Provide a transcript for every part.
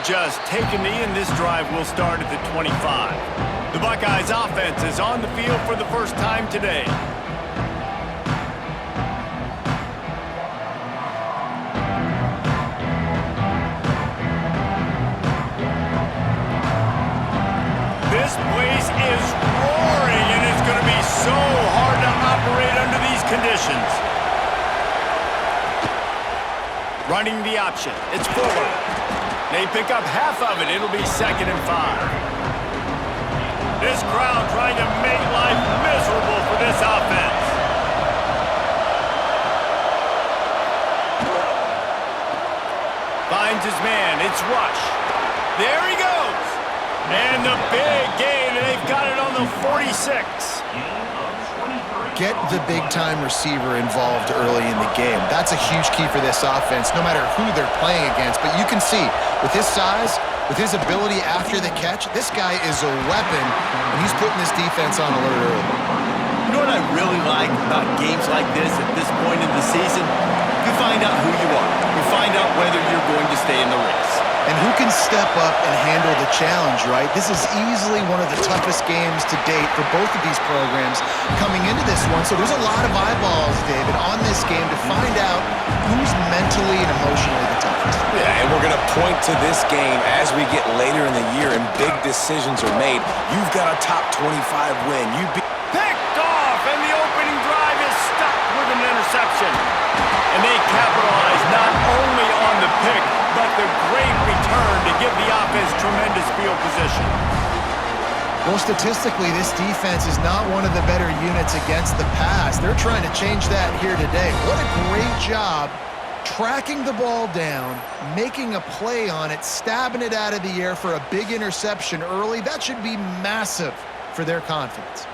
just take a knee, and this drive will start at the 25. The Buckeyes offense is on the field for the first time today. This place is roaring, and it's going to be so hard to operate under these conditions. Running the option. It's forward. They pick up half of it. It'll be 2nd and 5. This crowd trying to make life miserable for this offense. Finds his man. It's Rush. There he goes. And the big gain, and they've got it on the 46. Get the big-time receiver involved early in the game. That's a huge key for this offense, no matter who they're playing against. But you can see, with his size, with his ability after the catch, this guy is a weapon, and he's putting this defense on alert early. You know what I really like about games like this at this point in the season? You find out who you are. You find out whether you're going to stay in the race. And who can step up and handle the challenge, right? This is easily one of the toughest games to date for both of these programs coming into this one. So there's a lot of eyeballs, David, on this game to find out who's mentally and emotionally the toughest. Yeah, and we're going to point to this game as we get later in the year and big decisions are made. You've got a top 25 win. Picked off, and the opening drive is stopped with an interception. And they capitalize not only on the pick, but the great return to give the offense tremendous field position. Well, statistically, this defense is not one of the better units against the pass. They're trying to change that here today. What a great job tracking the ball down, making a play on it, stabbing it out of the air for a big interception early. That should be massive for their confidence.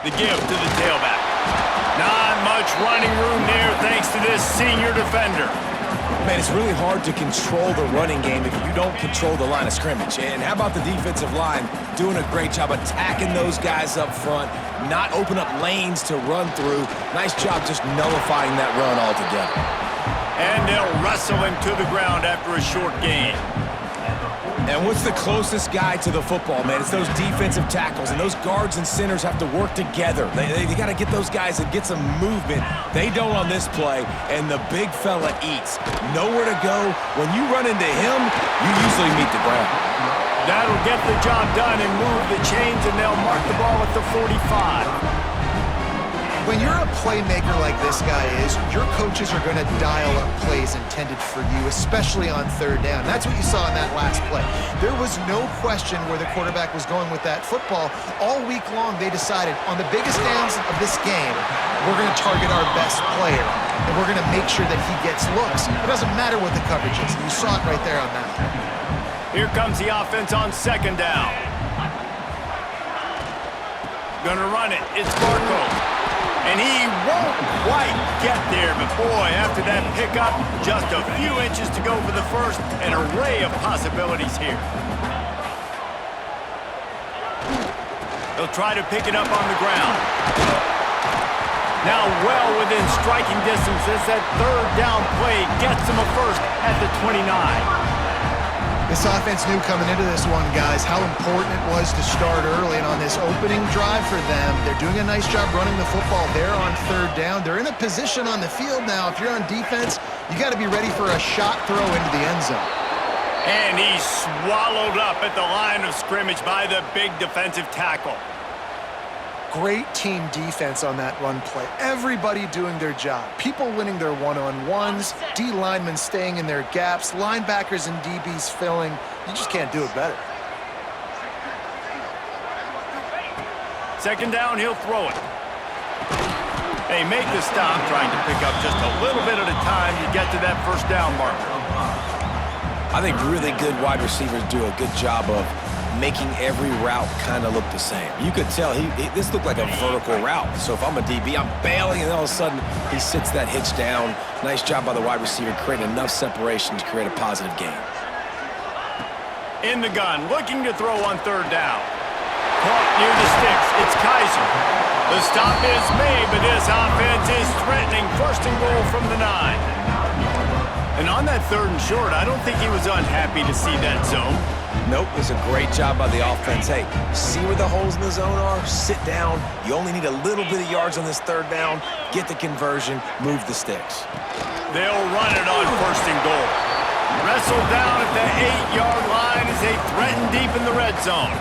The give to the tailback. Not much running room there thanks to this senior defender. Man, it's really hard to control the running game if you don't control the line of scrimmage. And how about the defensive line doing a great job attacking those guys up front, not open up lanes to run through. Nice job just nullifying that run altogether. And they'll wrestle him to the ground after a short gain. And what's the closest guy to the football, man? It's those defensive tackles, and those guards and centers have to work together. They got to get those guys and get some movement. They don't on this play, and the big fella eats. Nowhere to go. When you run into him, you usually meet the ground. That'll get the job done and move the chains, and they'll mark the ball at the 45. When you're a playmaker like this guy is, your coaches are going to dial up plays intended for you, especially on third down. That's what you saw in that last play. There was no question where the quarterback was going with that football. All week long, they decided on the biggest downs of this game, we're going to target our best player, and we're going to make sure that he gets looks. It doesn't matter what the coverage is. You saw it right there on that play. Here comes the offense on 2nd down. Gonna run it. It's Barco. And he won't quite get there, but boy, after that pickup, just a few inches to go for the first, an array of possibilities here. They'll try to pick it up on the ground. Now well within striking distance as that 3rd down play gets them a first at the 29. This offense knew coming into this one, guys, how important it was to start early. And on this opening drive for them, they're doing a nice job running the football there on 3rd down. They're in a position on the field now. If you're on defense, you got to be ready for a shot throw into the end zone. And he's swallowed up at the line of scrimmage by the big defensive tackle. Great team defense on that run play. Everybody doing their job. People winning their one-on-ones, D linemen staying in their gaps, linebackers and DBs filling. You just can't do it better. 2nd down, he'll throw it. They make the stop, trying to pick up just a little bit at a time to get to that 1st down marker. I think really good wide receivers do a good job of making every route kind of look the same. You could tell this looked like a vertical route. So if I'm a DB, I'm bailing, and all of a sudden he sits that hitch down. Nice job by the wide receiver creating enough separation to create a positive gain. In the gun, looking to throw on third down. Caught near the sticks. It's Kaiser. The stop is made, but this offense is threatening. First and goal from the 9. And on that third and short, I don't think he was unhappy to see that zone. Nope, it was a great job by the offense. Hey, see where the holes in the zone are? Sit down. You only need a little bit of yards on this third down. Get the conversion. Move the sticks. They'll run it on first and goal. Wrestled down at the 8-yard line as they threaten deep in the red zone.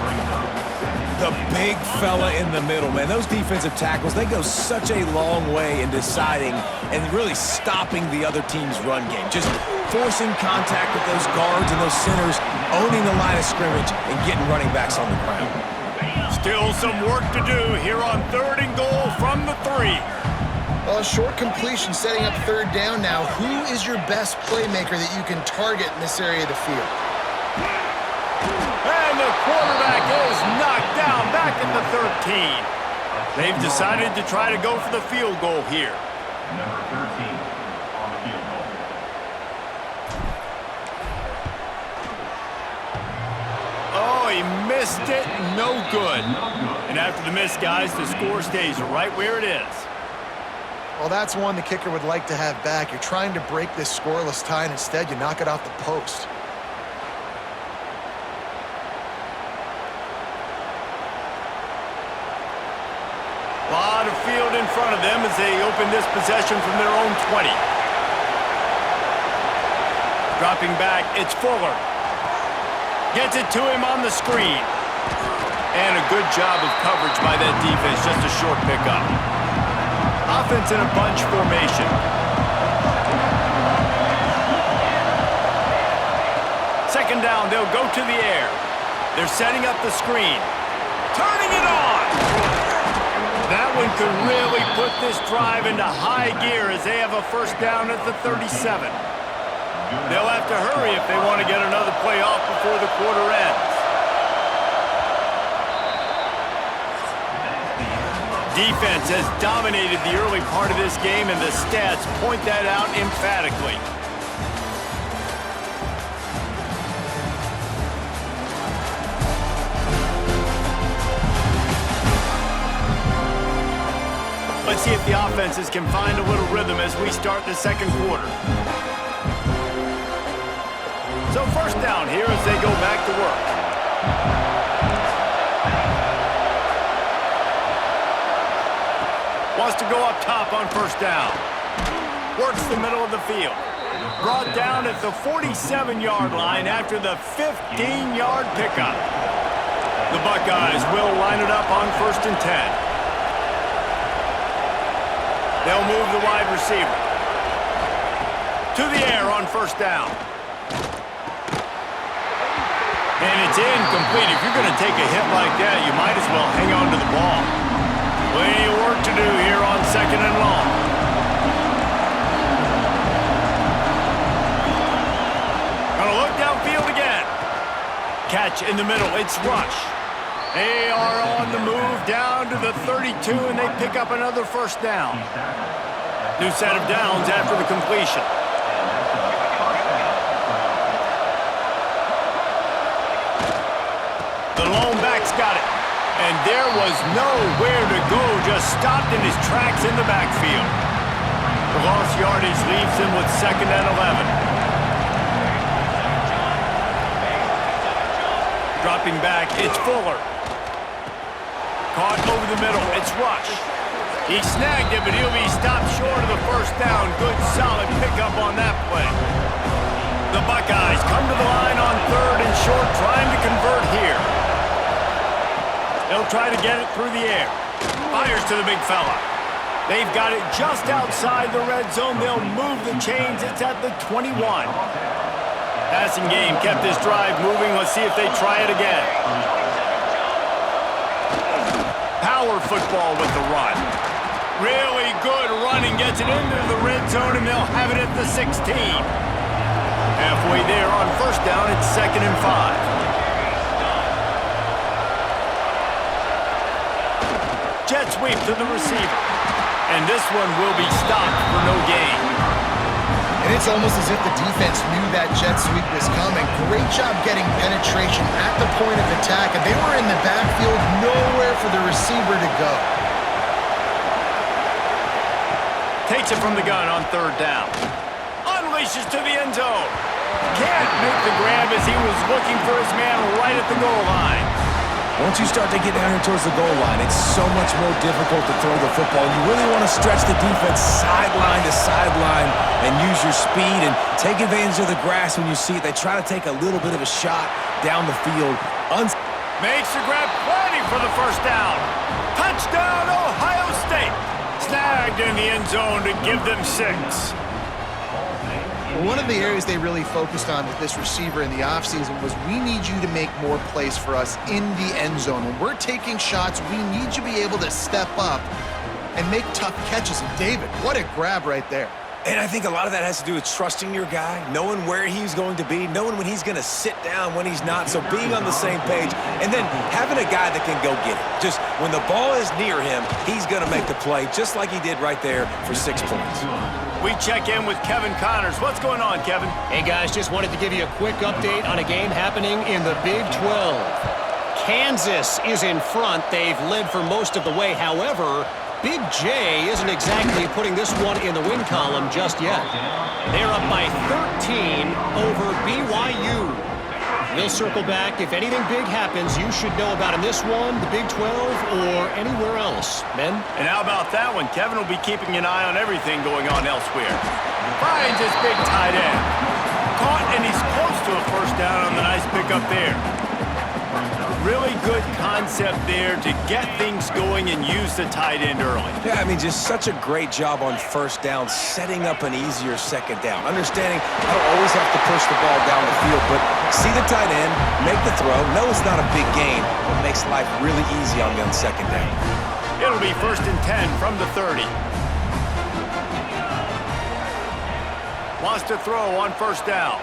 The big fella in the middle, man. Those defensive tackles, they go such a long way in deciding and really stopping the other team's run game. Just forcing contact with those guards and those centers, owning the line of scrimmage, and getting running backs on the ground. Still some work to do here on third and goal from the 3. Well, a short completion setting up third down now. Who is your best playmaker that you can target in this area of the field? And the quarterback is knocked down back at the 13. They've decided to try to go for the field goal here. Number 13 on the field goal. Oh, he missed it. No good. And after the miss, guys, the score stays right where it is. Well, that's one the kicker would like to have back. You're trying to break this scoreless tie, and instead you knock it off the post. A lot of field in front of them as they open this possession from their own 20. Dropping back, it's Fuller. Gets it to him on the screen. And a good job of coverage by that defense, just a short pickup. Offense in a bunch formation. Second down, they'll go to the air. They're setting up the screen. Turning it on! That one could really put this drive into high gear as they have a first down at the 37. They'll have to hurry if they want to get another play off before the quarter ends. Defense has dominated the early part of this game, and the stats point that out emphatically. Let's see if the offenses can find a little rhythm as we start the second quarter. So first down here as they go back to work. Wants to go up top on first down. Works the middle of the field. Brought down at the 47-yard line after the 15-yard pickup. The Buckeyes will line it up on first and 10. They'll move the wide receiver. To the air on first down. And it's incomplete. If you're going to take a hit like that, you might as well hang on to the ball. Plenty of work to do here on second and long. Gonna look downfield again. Catch in the middle. It's Rush. They are on the move down to the 32, and they pick up another first down. New set of downs after the completion. The lone back's got it. And there was nowhere to go, just stopped in his tracks in the backfield. The lost yardage leaves him with second and 11. Dropping back, it's Fuller. Caught over the middle, it's Rush. He snagged it, but he'll be stopped short of the first down. Good, solid pickup on that play. The Buckeyes come to the line on third and short, trying to convert here. They'll try to get it through the air. Fires to the big fella. They've got it just outside the red zone. They'll move the chains. It's at the 21. Passing game kept this drive moving. Let's see if they try it again. Power football with the run. Really good running. Gets it into the red zone, and they'll have it at the 16. Halfway there on first down, it's second and 5. Jet sweep to the receiver. And this one will be stopped for no gain. And it's almost as if the defense knew that jet sweep was coming. Great job getting penetration at the point of attack, and they were in the backfield, nowhere for the receiver to go. Takes it from the gun on third down. Unleashes to the end zone. Can't make the grab as he was looking for his man right at the goal line. Once you start to get down here towards the goal line, it's so much more difficult to throw the football. You really want to stretch the defense sideline to sideline and use your speed and take advantage of the grass when you see it. They try to take a little bit of a shot down the field. Makes the grab plenty for the first down. Touchdown, Ohio State. Snagged in the end zone to give them 6. One of the areas they really focused on with this receiver in the offseason was we need you to make more plays for us in the end zone. When we're taking shots, we need you to be able to step up and make tough catches. And David, what a grab right there. And I think a lot of that has to do with trusting your guy, knowing where he's going to be, knowing when he's going to sit down, when he's not. So being on the same page, and then having a guy that can go get it. Just when the ball is near him, he's going to make the play, just like he did right there for 6 points. We check in with Kevin Connors. What's going on, Kevin? Hey, guys, just wanted to give you a quick update on a game happening in the Big 12. Kansas is in front. They've led for most of the way. However, Big J isn't exactly putting this one in the win column just yet. They're up by 13 over BYU. We'll circle back. If anything big happens, you should know about in this one, the Big 12, or anywhere else. Ben? And how about that one? Kevin will be keeping an eye on everything going on elsewhere. Finds his big tight end. Caught, and he's close to a first down on the nice pickup there. Really good concept there to get things going and use the tight end early. Yeah, I mean, just such a great job on first down, setting up an easier second down. Understanding I don't always have to push the ball down the field, but see the tight end, make the throw. No, it's not a big gain, but makes life really easy on me on second down. It'll be 1st and 10 from the 30. Wants to throw on first down.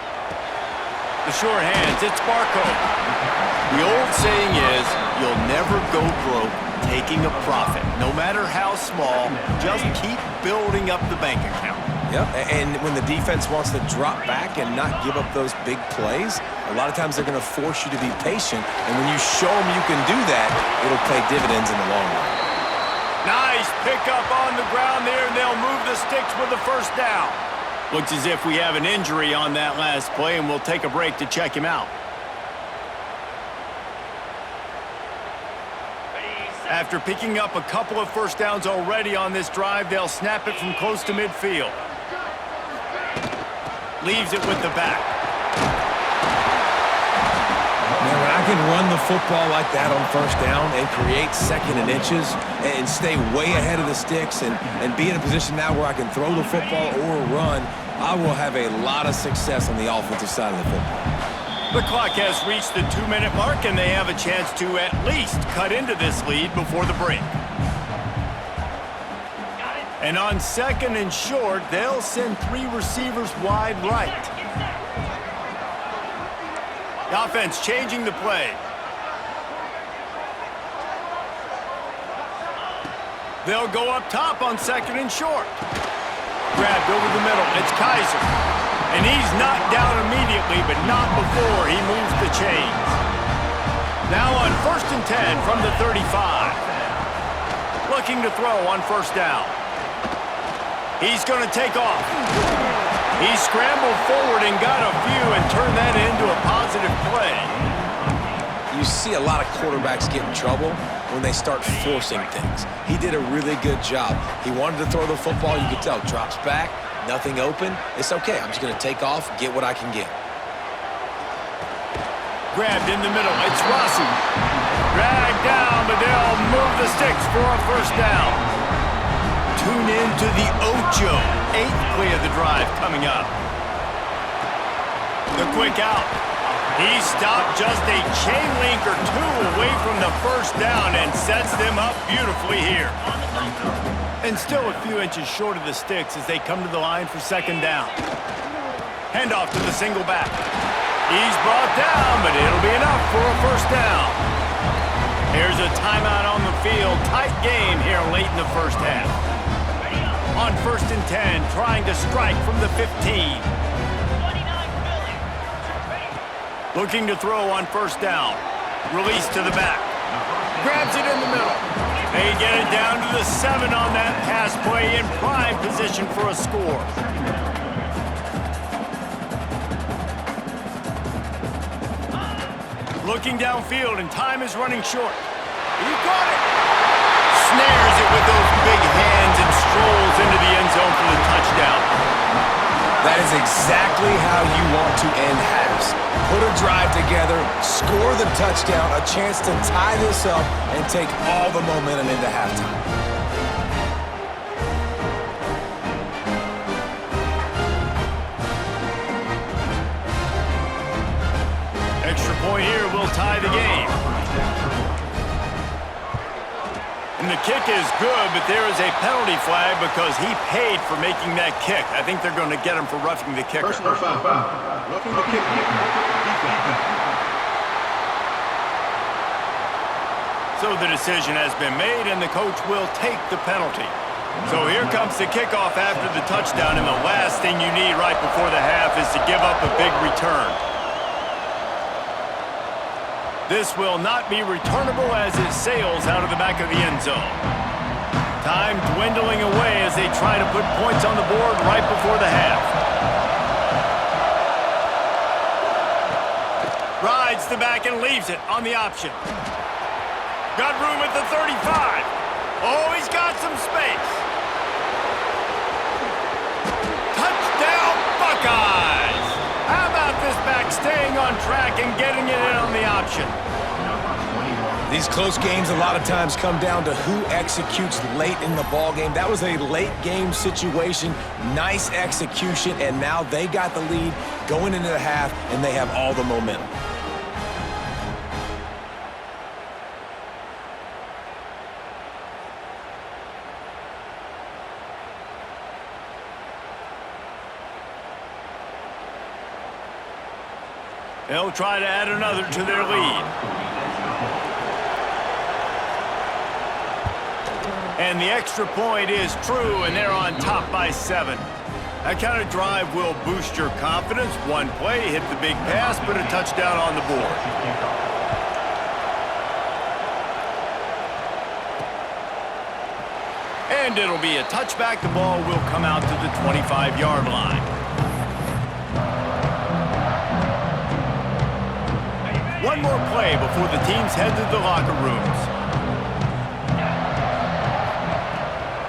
The short hands, it's Barco. The old saying is, you'll never go broke taking a profit. No matter how small, just keep building up the bank account. Yep, and when the defense wants to drop back and not give up those big plays, a lot of times they're going to force you to be patient. And when you show them you can do that, it'll pay dividends in the long run. Nice pickup on the ground there, and they'll move the sticks with the first down. Looks as if we have an injury on that last play, and we'll take a break to check him out. After picking up a couple of first downs already on this drive, they'll snap it from close to midfield. Leaves it with the back. Man, when I can run the football like that on first down and create second and inches and stay way ahead of the sticks and be in a position now where I can throw the football or run, I will have a lot of success on the offensive side of the football. The clock has reached the 2-minute mark, and they have a chance to at least cut into this lead before the break. And on 2nd and short, they'll send 3 receivers wide right. The offense changing the play. They'll go up top on 2nd and short. Grabbed over the middle. It's Kaiser. And he's knocked down immediately, but not before he moves the chains. Now on 1st and 10 from the 35. Looking to throw on first down. He's going to take off. He scrambled forward and got a few and turned that into a positive play. You see a lot of quarterbacks get in trouble when they start forcing things. He did a really good job. He wanted to throw the football. You could tell. Drops back. Nothing open. It's okay. I'm just going to take off, get what I can get. Grabbed in the middle. It's Rossi. Dragged down, but they'll move the sticks for a first down. Tune in to the Ocho. 8th play of the drive coming up. The quick out. He stopped just a chain link or 2 away from the first down and sets them up beautifully here. And still a few inches short of the sticks as they come to the line for 2nd down. Handoff to the single back. He's brought down, but it'll be enough for a first down. Here's a timeout on the field. Tight game here late in the first half. on 1st and 10, trying to strike from the 15. Looking to throw on 1st down. Release to the back. Grabs it in the middle. They get it down to the 7 on that pass play, in prime position for a score. Looking downfield, and time is running short. He got it! Snares it with those big hands and strolls into the end zone for the touchdown. That is exactly how you want to end halves. Put a drive together, score the touchdown, a chance to tie this up, and take all the momentum into halftime. Extra point here will tie the game. And the kick is good, but there is a penalty flag because he paid for making that kick. I think they're going to get him for roughing the kicker. Personal foul. Roughing the kick. So the decision has been made, and the coach will take the penalty. So here comes the kickoff after the touchdown, and the last thing you need right before the half is to give up a big return. This will not be returnable as it sails out of the back of the end zone. Time dwindling away as they try to put points on the board right before the half. Rides the back and leaves it on the option. Got room at the 35. Oh, he's got some space. Touchdown, Buckeyes! How about this back staying on track and getting it in on the option? These close games a lot of times come down to who executes late in the ball game. That was a late game situation, nice execution, and now they got the lead going into the half, and they have all the momentum. They'll try to add another to their lead. And the extra point is true, and they're on top by 7. That kind of drive will boost your confidence. One play, hit the big pass, put a touchdown on the board. And it'll be a touchback. The ball will come out to the 25-yard line. One more play before the teams head to the locker rooms.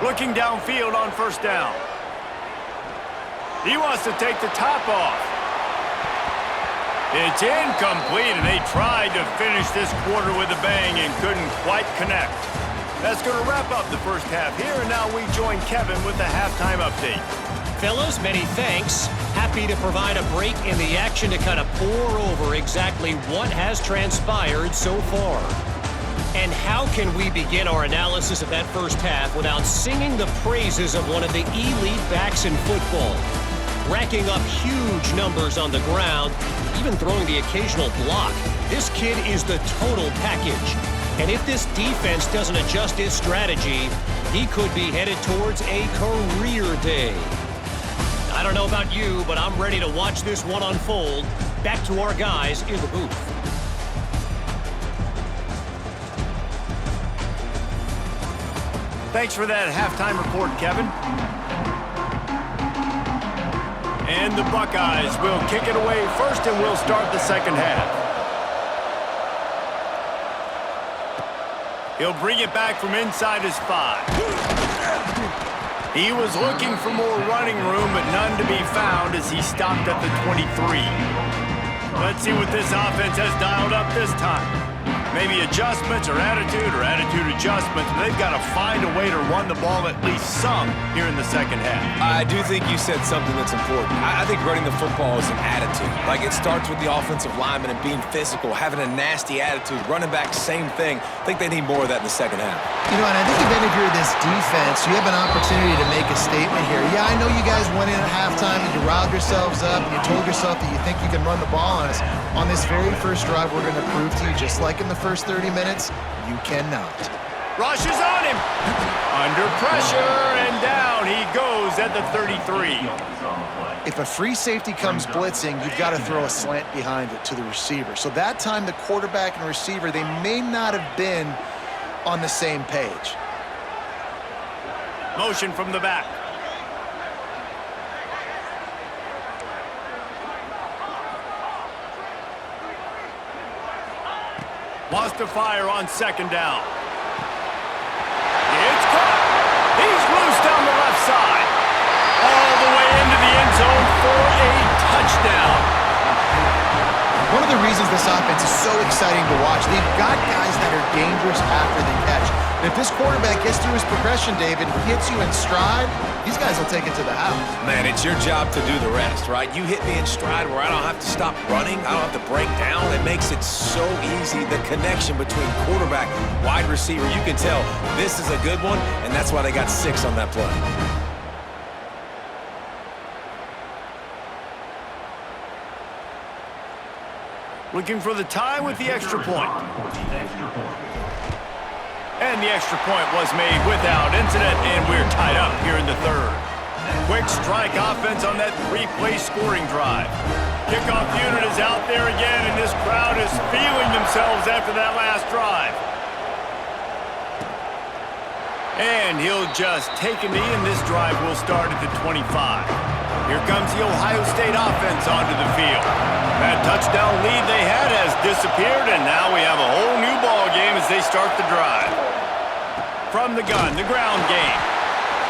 Looking downfield on 1st down. He wants to take the top off. It's incomplete, and they tried to finish this quarter with a bang and couldn't quite connect. That's going to wrap up the first half here, and now we join Kevin with the halftime update. Fellas, many thanks. Happy to provide a break in the action to kind of pour over exactly what has transpired so far. And how can we begin our analysis of that first half without singing the praises of one of the elite backs in football? Racking up huge numbers on the ground, even throwing the occasional block. This kid is the total package. And if this defense doesn't adjust its strategy, he could be headed towards a career day. I don't know about you, but I'm ready to watch this one unfold. Back to our guys in the booth. Thanks for that halftime report, Kevin. And the Buckeyes will kick it away first, and we'll start the second half. He'll bring it back from inside his 5. He was looking for more running room, but none to be found as he stopped at the 23. Let's see what this offense has dialed up this time. Maybe adjustments or attitude adjustments, but they've got to find a way to run the ball at least some here in the second half. I do think you said something that's important. I think running the football is an attitude. Like, it starts with the offensive lineman and being physical, having a nasty attitude. Running back, same thing. I think they need more of that in the second half. You know, and I think even if you're this defense, you have an opportunity to make a statement here. Yeah, I know you guys went in at halftime and you riled yourselves up and you told yourself that you think you can run the ball on us. On this very first drive, we're going to prove to you, just like in the first 30 minutes, you cannot. Rush is on him. Under pressure, and down he goes. at the 33. If a free safety comes blitzing, you've got to throw a slant behind it to the receiver. So that time, the quarterback and receiver, they may not have been on the same page. Motion from the back. Wants to fire on second down. It's caught. He's loose down the left side. All the way into the end zone for a touchdown. One of the reasons this offense is so exciting to watch, they've got guys that are dangerous after the catch. And if this quarterback gets through his progression, David, and hits you in stride, these guys will take it to the house. Man, it's your job to do the rest, right? You hit me in stride where I don't have to stop running. I don't have to break down. It makes it so easy. The connection between quarterback, wide receiver, you can tell this is a good one, and that's why they got 6 on that play. Looking for the tie with the extra point. And the extra point was made without incident, and we're tied up here in the third. Quick strike offense on that 3-play scoring drive. Kickoff unit is out there again, and this crowd is feeling themselves after that last drive. And he'll just take a knee, and this drive will start at the 25. Here comes the Ohio State offense onto the field. That touchdown lead they had has disappeared, and now we have a whole new ball game as they start the drive. From the gun, the ground game.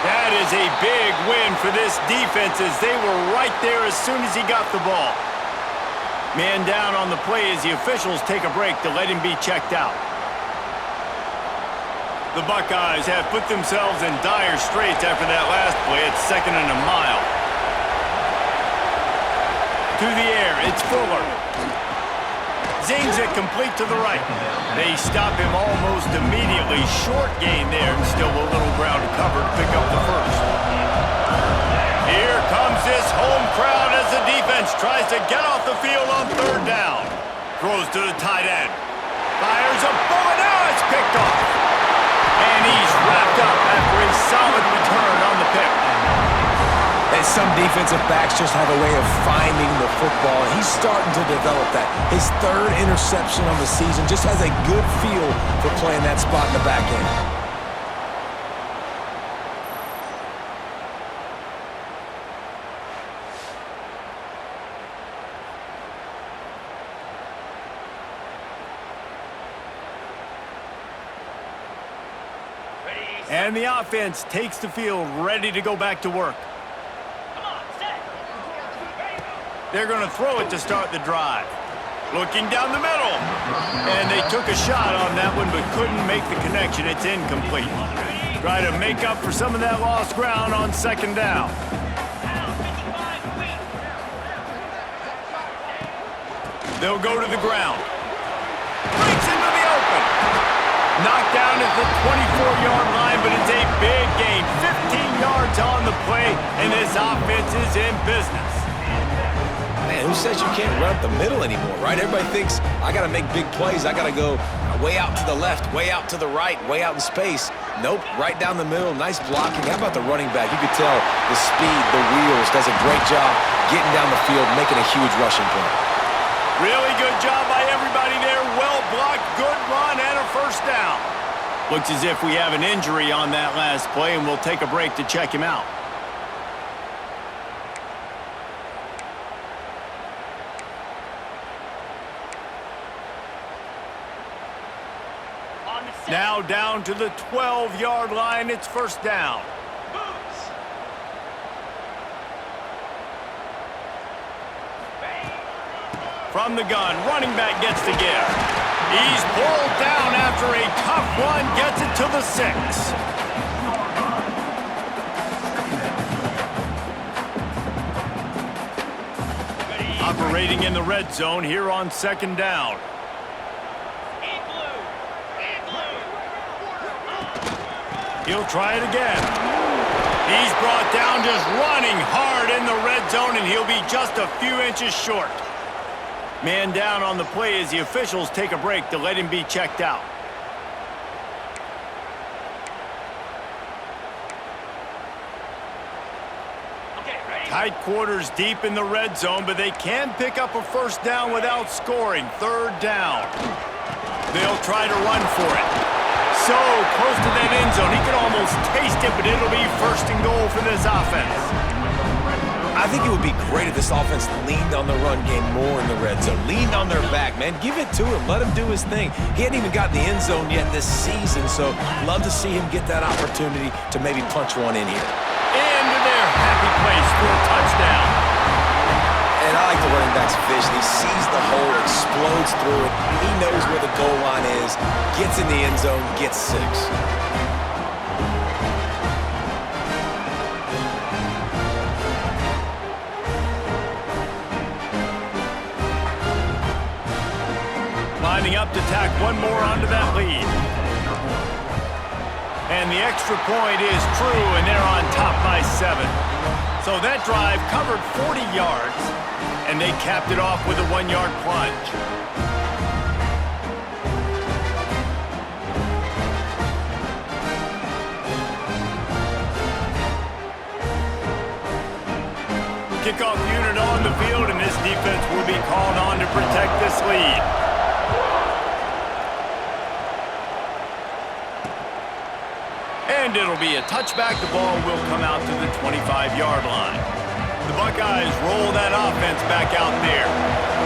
That is a big win for this defense as they were right there as soon as he got the ball. Man down on the play as the officials take a break to let him be checked out. The Buckeyes have put themselves in dire straits after that last play at 2nd and a mile. To the air, it's Fuller. Zings it complete to the right. They stop him almost immediately. Short gain there, and still a little ground to cover to pick up the first. Here comes this home crowd as the defense tries to get off the field on 3rd down. Throws to the tight end. Fires a bullet. Now it's picked off. And he's wrapped up after a solid return on the pick. And some defensive backs just have a way of finding the football, and he's starting to develop that. His 3rd interception on the season just has a good feel for playing that spot in the back end. And the offense takes the field, ready to go back to work. They're going to throw it to start the drive. Looking down the middle. And they took a shot on that one, but couldn't make the connection. It's incomplete. Try to make up for some of that lost ground on 2nd down. They'll go to the ground. Breaks into the open. Knocked down at the 24-yard line, but it's a big gain. 15 yards on the play, and this offense is in business. Man, who says you can't run up the middle anymore, right? Everybody thinks, I got to make big plays. I got to go way out to the left, way out to the right, way out in space. Nope, right down the middle. Nice blocking. How about the running back? You could tell the speed, the wheels, does a great job getting down the field, making a huge rushing play. Really good job by everybody there. Well blocked, good run, and a first down. Looks as if we have an injury on that last play, and we'll take a break to check him out. Now down to the 12-yard line. It's first down. From the gun, running back gets the give. He's pulled down after a tough run, gets it to the 6. Operating in the red zone here on 2nd down. He'll try it again. He's brought down just running hard in the red zone, and he'll be just a few inches short. Man down on the play as the officials take a break to let him be checked out. Tight quarters deep in the red zone, but they can pick up a first down without scoring. Third down. They'll try to run for it. So close to that end zone. He can almost taste it, but it'll be first and goal for this offense. I think it would be great if this offense leaned on the run game more in the red zone. Leaned on their back, man. Give it to him. Let him do his thing. He hadn't even gotten the end zone yet this season, so love to see him get that opportunity to maybe punch one in here. Into their happy place for a touchdown. And I like the running back's vision. He sees the hole, explodes through it. He knows where the goal line is, gets in the end zone, gets 6. Lining up to tack one more onto that lead. And the extra point is true, and they're on top by 7. So that drive covered 40 yards, and they capped it off with a 1-yard plunge. Kickoff unit on the field, and this defense will be called on to protect this lead. And it'll be a touchback. The ball will come out to the 25-yard line. The Buckeyes roll that offense back out there.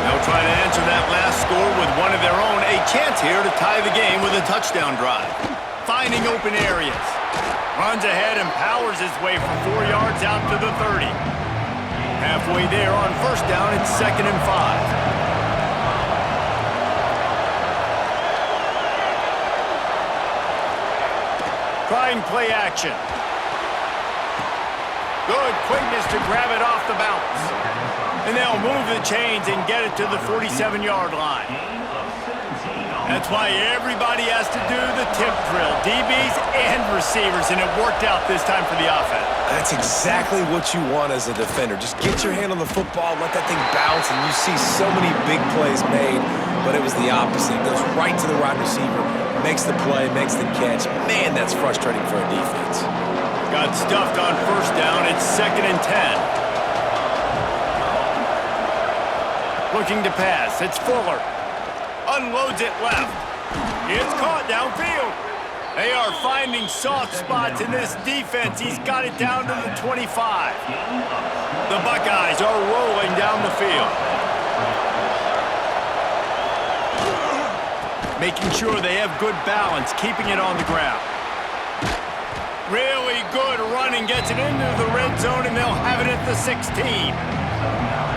They'll try to answer that last score with one of their own. A chance here to tie the game with a touchdown drive. Finding open areas. Runs ahead and powers his way for 4 yards out to the 30. Halfway there on first down, it's 2nd and 5. Trying play action. Good quickness to grab it off the bounce. And they'll move the chains and get it to the 47-yard line. That's why everybody has to do the tip drill, DBs and receivers, and it worked out this time for the offense. That's exactly what you want as a defender. Just get your hand on the football, let that thing bounce, and you see so many big plays made, but it was the opposite. It goes right to the wide receiver, makes the play, makes the catch. Man, that's frustrating for a defense. Got stuffed on first down. It's 2nd and 10. Looking to pass. It's Fuller. Unloads it left. It's caught downfield. They are finding soft spots in this defense. He's got it down to the 25. The Buckeyes are rolling down the field. Making sure they have good balance, keeping it on the ground. Really good running, gets it into the red zone, and they'll have it at the 16.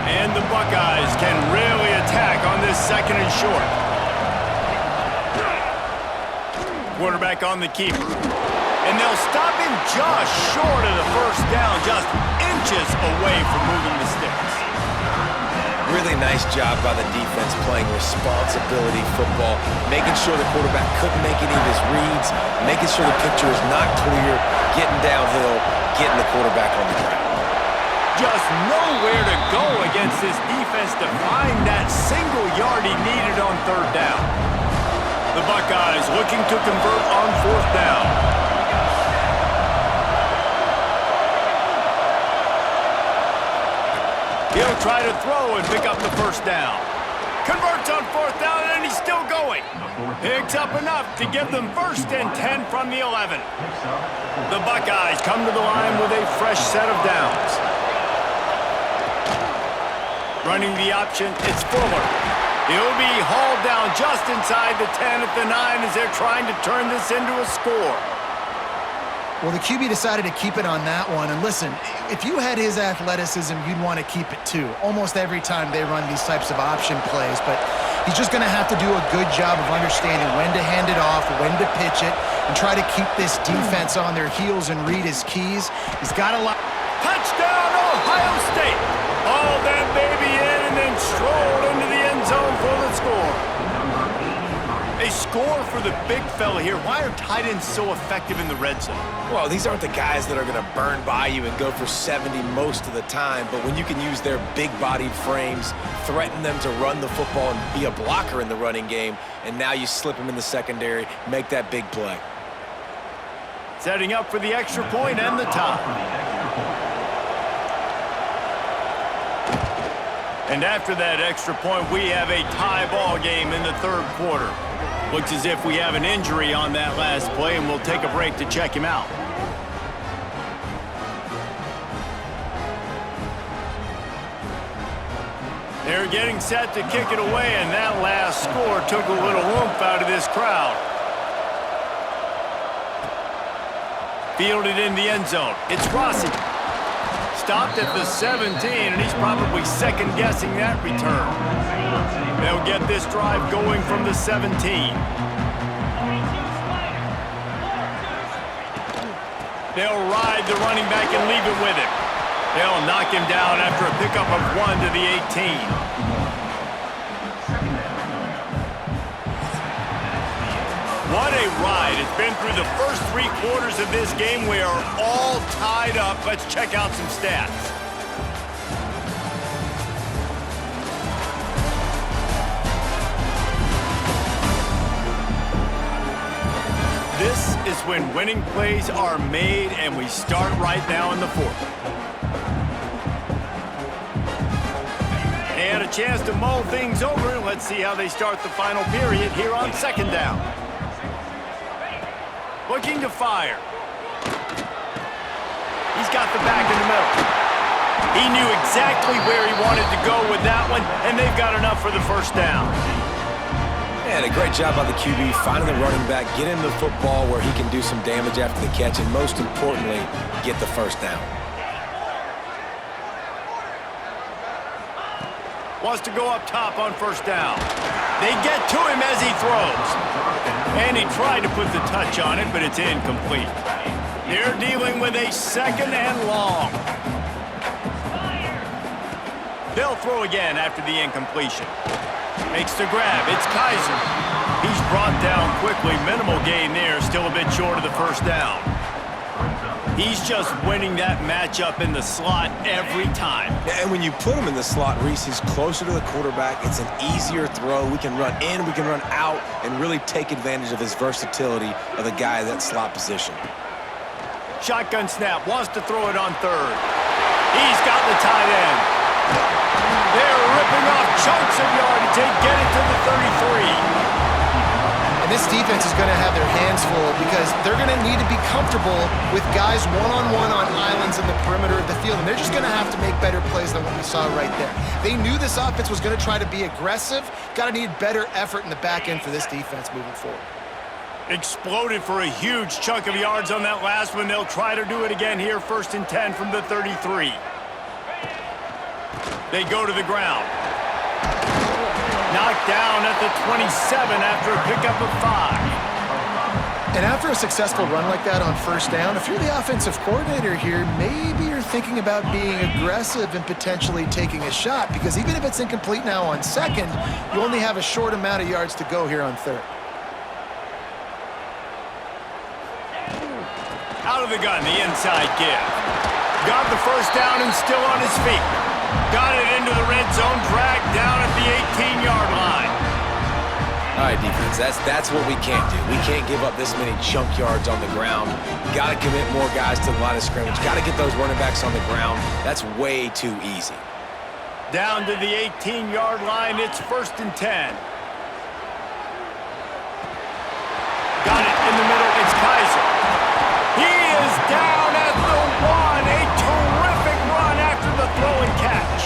And the Buckeyes can really attack on this 2nd and short. Quarterback on the keeper. And they'll stop him just short of the first down, just inches away from moving the sticks. Really nice job by the defense playing responsibility football, making sure the quarterback couldn't make any of his reads, making sure the picture is not clear, getting downhill, getting the quarterback on the ground. Just nowhere to go against this defense to find that single yard he needed on third down. The Buckeyes looking to convert on fourth down. He'll try to throw and pick up the first down. Converts on fourth down, and he's still going. Picks up enough to give them 1st and 10 from the 11. The Buckeyes come to the line with a fresh set of downs. Running the option, it's Fuller. He'll be hauled down just inside the 10 at the 9 as they're trying to turn this into a score. Well, the QB decided to keep it on that one. And listen, if you had his athleticism, you'd want to keep it too. Almost every time they run these types of option plays. But he's just going to have to do a good job of understanding when to hand it off, when to pitch it, and try to keep this defense on their heels and read his keys. He's got a lot. Touchdown, Ohio State! Hauled that baby in and then strolled into the end zone for the score. A score for the big fella here. Why are tight ends so effective in the red zone? Well, these aren't the guys that are going to burn by you and go for 70 most of the time, but when you can use their big-bodied frames, threaten them to run the football and be a blocker in the running game, and now you slip them in the secondary, make that big play. Setting up for the extra point and the tie. And after that extra point, we have a tie ball game in the third quarter. Looks as if we have an injury on that last play, and we'll take a break to check him out. They're getting set to kick it away, and that last score took a little oomph out of this crowd. Fielded in the end zone. It's Rossi. Stopped at the 17, and he's probably second-guessing that return. They'll get this drive going from the 17. They'll ride the running back and leave it with him. They'll knock him down after a pickup of 1 to the 18. What a ride. It's been through the first 3 quarters of this game. We are all tied up. Let's check out some stats. This is when winning plays are made, and we start right now in the fourth. They had a chance to mull things over. Let's see how they start the final period here on second down. Looking to fire. He's got the back in the middle. He knew exactly where he wanted to go with that one, and they've got enough for the first down. And a great job by the QB, finding the running back, get him the football where he can do some damage after the catch, and most importantly, get the first down. Wants to go up top on first down. They get to him as he throws. And he tried to put the touch on it, but it's incomplete. They're dealing with a second and long. They'll throw again after the incompletion. Makes the grab. It's Kaiser. He's brought down quickly. Minimal gain there. Still a bit short of the first down. He's just winning that matchup in the slot every time. And when you put him in the slot, Reese, he's closer to the quarterback. It's an easier throw. We can run in, we can run out, and really take advantage of his versatility of the guy in that slot position. Shotgun snap. Wants to throw it on third. He's got the tight end. They're ripping off chunks of yardage. They get it to the 33. And this defense is going to have their hands full because they're going to need to be comfortable with guys one-on-one on islands in the perimeter of the field, and they're just going to have to make better plays than what we saw right there. They knew this offense was going to try to be aggressive. Got to need better effort in the back end for this defense moving forward. Exploded for a huge chunk of yards on that last one. They'll try to do it again here, 1st and 10 from the 33. They go to the ground. Knocked down at the 27 after a pickup of 5. And after a successful run like that on first down, if you're the offensive coordinator here, maybe you're thinking about being aggressive and potentially taking a shot, because even if it's incomplete now on second, you only have a short amount of yards to go here on third. Out of the gun, the inside give. Got the first down and still on his feet. Got it into the red zone, dragged down at the 18-yard line. All right, defense, that's what we can't do. We can't give up this many chunk yards on the ground. Got to commit more guys to the line of scrimmage. Got to get those running backs on the ground. That's way too easy. Down to the 18-yard line, it's 1st and 10. Got it in the middle, it's Kaiser. He is down at the 1. A terrific run after the throw and catch.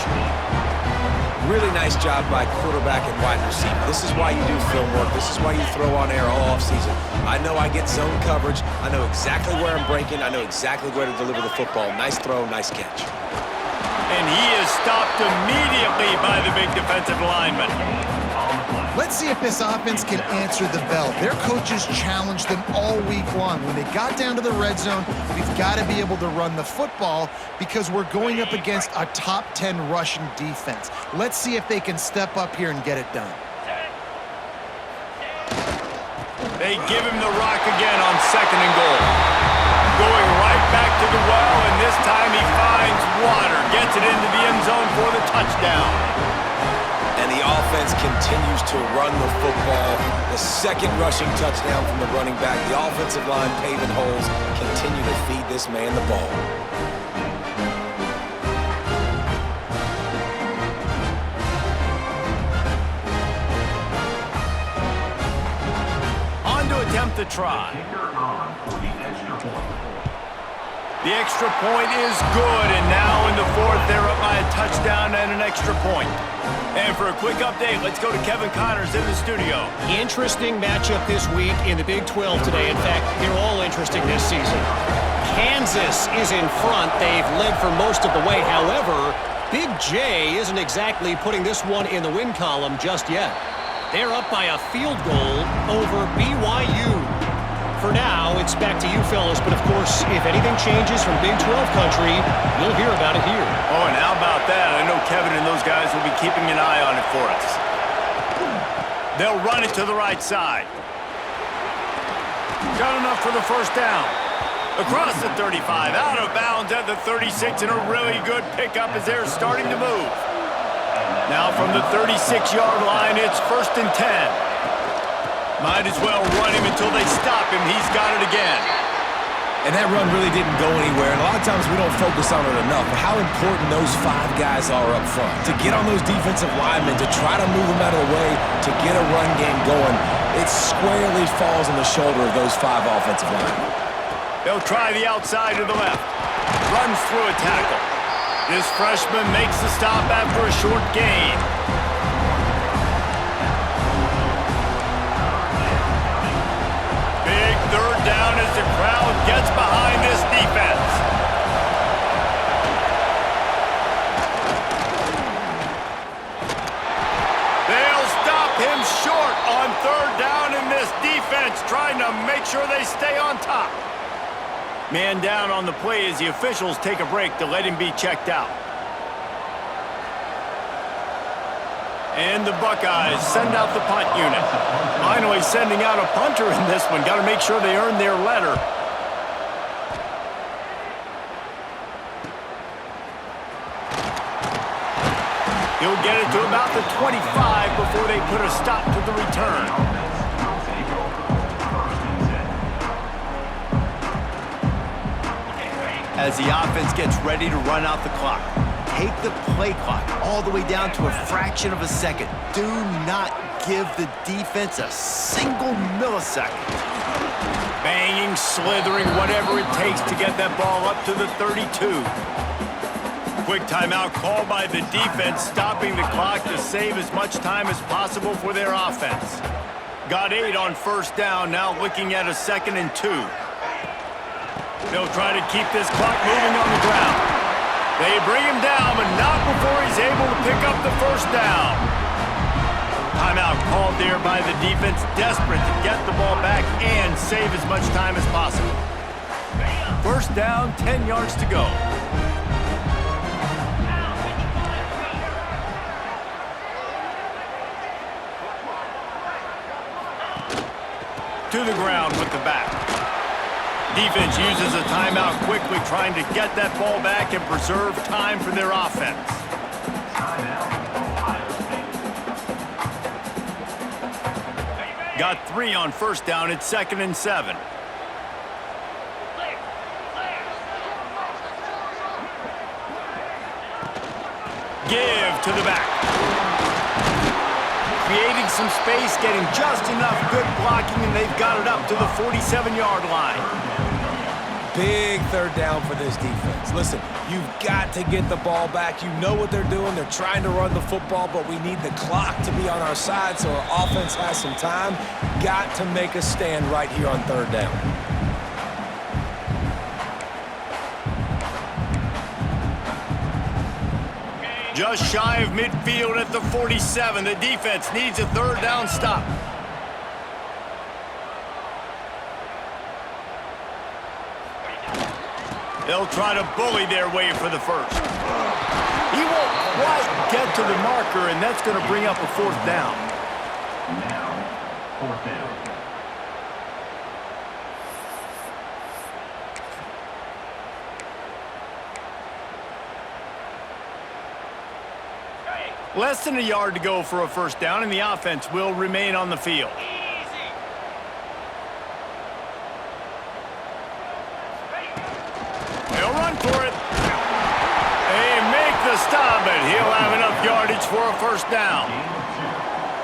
Really nice job by quarterback and wide receiver. This is why you do film work. This is why you throw on air all offseason. I know I get zone coverage. I know exactly where I'm breaking. I know exactly where to deliver the football. Nice throw, nice catch. And he is stopped immediately by the big defensive lineman. Let's see if this offense can answer the bell. Their coaches challenged them all week long. When they got down to the red zone, we've got to be able to run the football because we're going up against a top 10 rushing defense. Let's see if they can step up here and get it done. They give him the rock again on 2nd and goal. Going right back to the well, and this time he finds water. Gets it into the end zone for the touchdown. And the offense continues to run the football. The second rushing touchdown from the running back. The offensive line paving holes. Continue to feed this man the ball. to try. The extra point is good, and now in the fourth, they're up by a touchdown and an extra point. And for a quick update, let's go to Kevin Connors in the studio. Interesting matchup this week in the Big 12 today. In fact, they're all interesting this season. Kansas is in front. They've led for most of the way. However, Big J isn't exactly putting this one in the win column just yet. They're up by a field goal over BYU. For now, it's back to you fellas, but of course, if anything changes from Big 12 country, we'll hear about it here. Oh, and how about that? I know Kevin and those guys will be keeping an eye on it for us. They'll run it to the right side. Got enough for the first down. Across the 35, out of bounds at the 36, and a really good pickup as they're starting to move. Now from the 36-yard line, it's 1st and 10. Might as well run him until they stop him. He's got it again. And that run really didn't go anywhere, and a lot of times we don't focus on it enough, but how important those 5 guys are up front. To get on those defensive linemen, to try to move them out of the way, to get a run game going, it squarely falls on the shoulder of those 5 offensive linemen. They'll try the outside to the left. Runs through a tackle. This freshman makes the stop after a short gain. Big third down as the crowd gets behind this defense. They'll stop him short on third down in this defense, trying to make sure they stay on top. Man down on the play as the officials take a break to let him be checked out. And the Buckeyes send out the punt unit. Finally sending out a punter in this one. Got to make sure they earn their letter. He'll get it to about the 25 before they put a stop to the return. As the offense gets ready to run out the clock, take the play clock all the way down to a fraction of a second. Do not give the defense a single millisecond. Banging, slithering, whatever it takes to get that ball up to the 32. Quick timeout call by the defense, stopping the clock to save as much time as possible for their offense. Got 8 on first down, now looking at a 2nd and 2. They'll try to keep this clock moving on the ground. They bring him down, but not before he's able to pick up the first down. Timeout called there by the defense, desperate to get the ball back and save as much time as possible. First down, 10 yards to go. To the ground with the back. Defense uses a timeout quickly, trying to get that ball back and preserve time for their offense. Got 3 on first down. It's 2nd and 7. Give to the back. Creating some space, getting just enough good blocking, and they've got it up to the 47-yard line. Big third down for this defense. Listen, you've got to get the ball back. You know what they're doing. They're trying to run the football, but we need the clock to be on our side so our offense has some time. Got to make a stand right here on third down. Just shy of midfield at the 47. The defense needs a third down stop. They'll try to bully their way for the first. He won't quite get to the marker, and that's going to bring up a 4th down. Now, 4th down. Less than a yard to go for a first down, and the offense will remain on the field. They'll run for it. They make the stop, and he'll have enough yardage for a first down.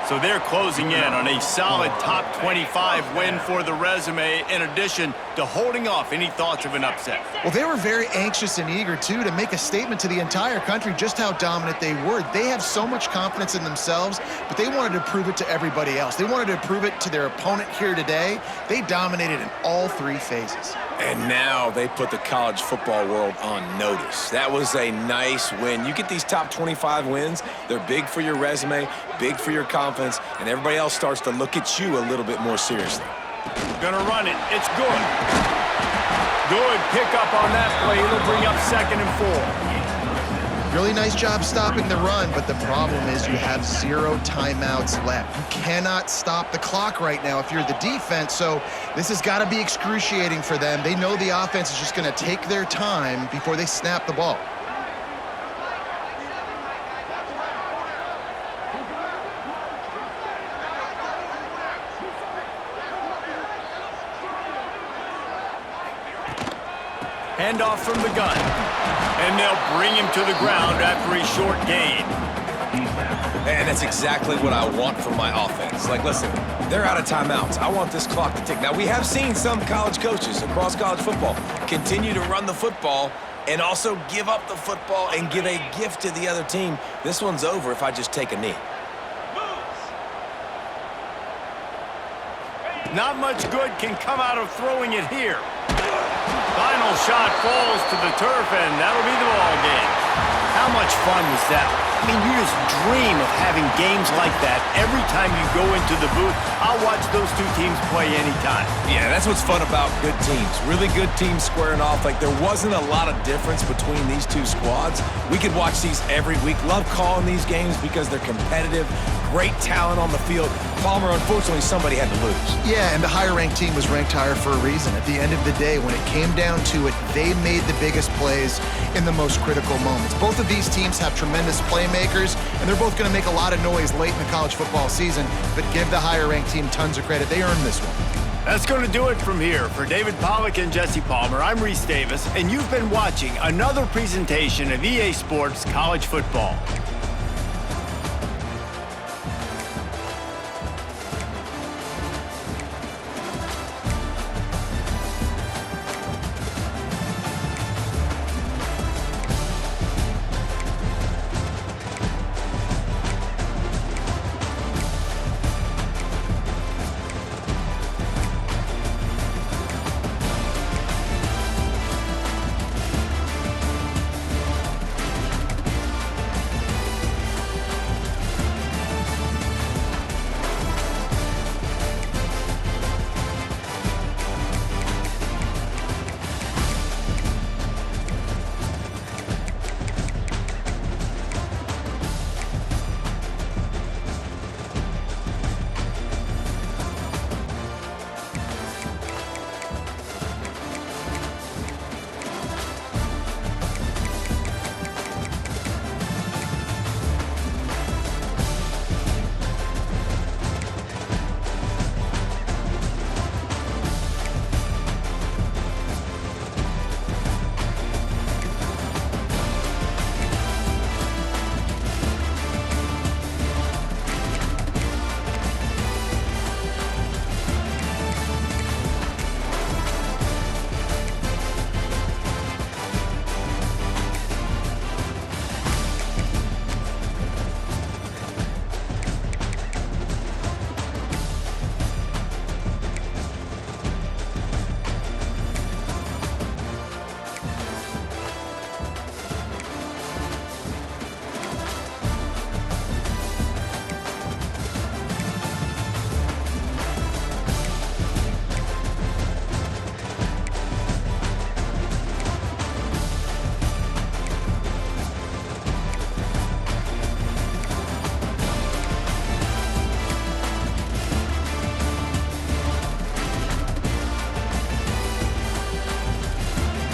So they're closing in on a solid top 25 win for the resume, in addition to holding off any thoughts of an upset. Well, they were very anxious and eager, too, to make a statement to the entire country just how dominant they were. They have so much confidence in themselves, but they wanted to prove it to everybody else. They wanted to prove it to their opponent here today. They dominated in all three phases. And now they put the college football world on notice. That was a nice win. You get these top 25 wins, they're big for your resume, big for your confidence, and everybody else starts to look at you a little bit more seriously. Gonna run it. It's good. Good pickup on that play. It'll bring up 2nd and 4. Really nice job stopping the run, but the problem is you have 0 timeouts left. You cannot stop the clock right now if you're the defense, so this has got to be excruciating for them. They know the offense is just going to take their time before they snap the ball. Handoff from the gun. And they'll bring him to the ground after a short gain. And that's exactly what I want from my offense. Like, listen, they're out of timeouts. I want this clock to tick. Now, we have seen some college coaches across college football continue to run the football and also give up the football and give a gift to the other team. This one's over if I just take a knee. Not much good can come out of throwing it here. Final shot falls to the turf, and that'll be the ball game. How much fun was that? I mean, you just dream of having games like that every time you go into the booth. I'll watch those two teams play anytime. Yeah, that's what's fun about good teams. Really good teams squaring off. Like, there wasn't a lot of difference between these two squads. We could watch these every week. Love calling these games because they're competitive. Great talent on the field. Palmer, unfortunately, somebody had to lose. Yeah, and the higher-ranked team was ranked higher for a reason. At the end of the day, when it came down to it, they made the biggest plays in the most critical moments. Both of these teams have tremendous playmakers, and they're both going to make a lot of noise late in the college football season, but give the higher-ranked team tons of credit. They earned this one. That's going to do it from here. For David Pollack and Jesse Palmer, I'm Reese Davis, and you've been watching another presentation of EA Sports College Football.